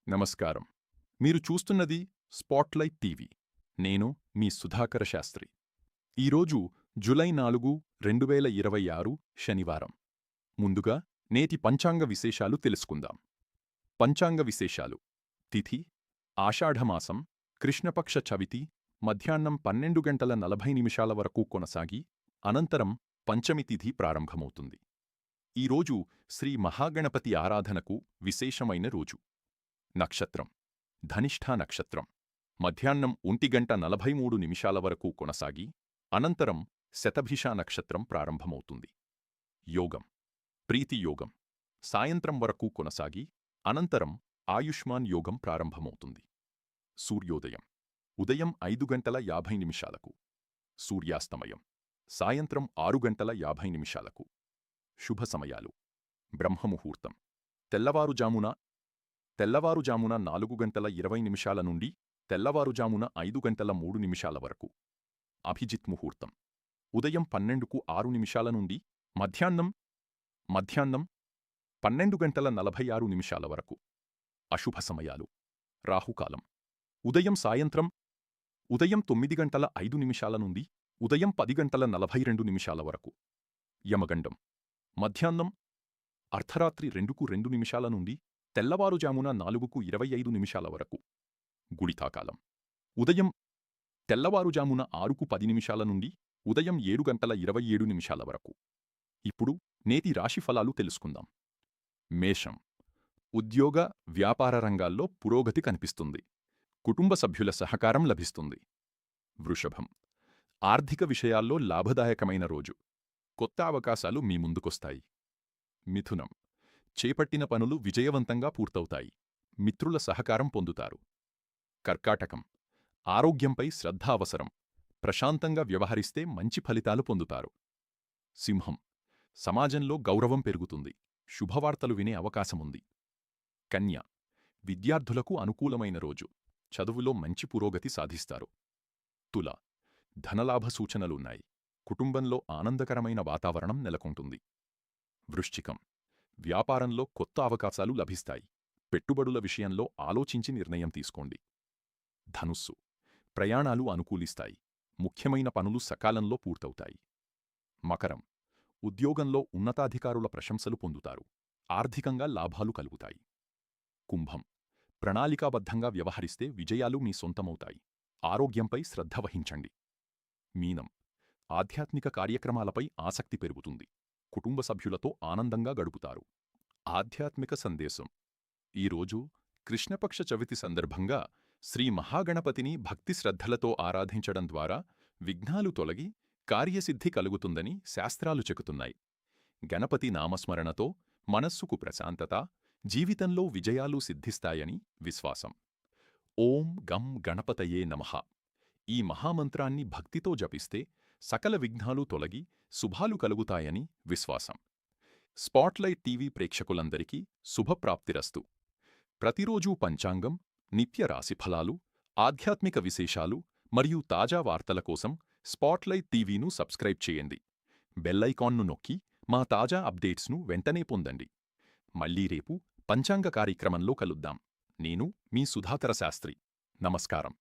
నమస్కారం. మీరు చూస్తున్నది స్పాట్లైట్ టీవీ. నేను మీ సుధాకర శాస్త్రి. ఈరోజు జూలై 4, 2026 శనివారం. ముందుగా నేటి పంచాంగ విశేషాలు తెలుసుకుందాం. పంచాంగ విశేషాలు: తిథి ఆషాఢమాసం, కృష్ణపక్ష చవితి, మధ్యాహ్నం 12:40 వరకు కొనసాగి అనంతరం పంచమి తిథి ప్రారంభమవుతుంది. ఈరోజు శ్రీ మహాగణపతి ఆరాధనకు విశేషమైన రోజు. నక్షత్రం ధనిష్ఠా నక్షత్రం. మధ్యాహ్నం 1:43 వరకు కొనసాగి అనంతరం శతభిషా నక్షత్రం ప్రారంభమవుతుంది. యోగం ప్రీతి యోగం. సాయంత్రం వరకు కొనసాగి అనంతరం ఆయుష్మాన్ యోగం ప్రారంభమవుతుంది. సూర్యోదయం ఉదయం 5:50 సూర్యాస్తమయం సాయంత్రం 6:50. శుభ సమయాలు: బ్రహ్మముహూర్తం తెల్లవారుజామున 4:20 నుండి తెల్లవారుజామున 5:03 వరకు. అభిజిత్ ముహూర్తం ఉదయం 12:06 నుండి మధ్యాహ్నం 12:46 వరకు. అశుభ సమయాలు: రాహుకాలం సాయంత్రం ఉదయం 9:05 నుండి ఉదయం 10:42 వరకు. యమగండం మధ్యాహ్నం అర్ధరాత్రి 2:02 నుండి తెల్లవారుజామున 4:25 వరకు. గుళితాకాలం ఉదయం తెల్లవారుజామున 6:10 నుండి ఉదయం 7:27 వరకు. ఇప్పుడు నేటి రాశిఫలాలు తెలుసుకుందాం. మేషం ఉద్యోగ వ్యాపార రంగాల్లో పురోగతి కనిపిస్తుంది. కుటుంబ సభ్యుల సహకారం లభిస్తుంది. వృషభం ఆర్థిక విషయాల్లో లాభదాయకమైన రోజు. కొత్త అవకాశాలు మీ ముందుకొస్తాయి. మిథునం చేపట్టిన పనులు విజయవంతంగా పూర్తవుతాయి. మిత్రుల సహకారం పొందుతారు. కర్కాటకం ఆరోగ్యంపై శ్రద్ధ అవసరం. ప్రశాంతంగా వ్యవహరిస్తే మంచి ఫలితాలు పొందుతారు. సింహం సమాజంలో గౌరవం పెరుగుతుంది. శుభవార్తలు వినే అవకాశముంది. కన్య విద్యార్థులకు అనుకూలమైన రోజు. చదువులో మంచి పురోగతి సాధిస్తారు. తుల ధనలాభ సూచనలున్నాయి. కుటుంబంలో ఆనందకరమైన వాతావరణం నెలకొంటుంది. వృశ్చికం వ్యాపారంలో కొత్త అవకాశాలు లభిస్తాయి. పెట్టుబడుల విషయంలో ఆలోచించి నిర్ణయం తీసుకోండి. ధనుస్సు ప్రయాణాలు అనుకూలిస్తాయి. ముఖ్యమైన పనులు సకాలంలో పూర్తవుతాయి. మకరం ఉద్యోగంలో ఉన్నతాధికారుల ప్రశంసలు పొందుతారు. ఆర్థికంగా లాభాలు కలుగుతాయి. కుంభం ప్రణాళికాబద్ధంగా వ్యవహరిస్తే విజయాలు మీ సొంతమవుతాయి. ఆరోగ్యంపై శ్రద్ధ వహించండి. మీనం ఆధ్యాత్మిక కార్యక్రమాలపై ఆసక్తి పెరుగుతుంది. కుటుంబ సభ్యులతో ఆనందంగా గడుపుతారు. ఆధ్యాత్మిక సందేశం: ఈరోజు కృష్ణపక్ష చవితి సందర్భంగా శ్రీ మహాగణపతిని భక్తి శ్రద్ధలతో ఆరాధించడం ద్వారా విఘ్నాలు తొలగి కార్యసిద్ధి కలుగుతుందని శాస్త్రాలు చెబుతున్నాయి. గణపతి నామస్మరణతో మనస్సుకు ప్రశాంతత, జీవితంలో విజయాలు సిద్ధిస్తాయని విశ్వాసం. ఓం గం గణపతయే నమః. ఈ మహామంత్రాన్ని భక్తితో జపిస్తే సకల విఘ్నాలు తొలగి శుభాలు కలుగుతాయని విశ్వాసం. స్పాట్లైట్ టీవీ ప్రేక్షకులందరికీ శుభప్రాప్తిరస్తు. ప్రతిరోజూ పంచాంగం, నిత్య రాశిఫలాలు, ఆధ్యాత్మిక విశేషాలు మరియు తాజా వార్తల కోసం స్పాట్లైట్ టీవీను సబ్స్క్రైబ్ చేయండి. బెల్లైకాన్ను నొక్కి మా తాజా అప్డేట్స్ను వెంటనే పొందండి. మళ్ళీ రేపు పంచాంగ కార్యక్రమంలో కలుద్దాం. నేను మీ సుధాకర శాస్త్రి. నమస్కారం.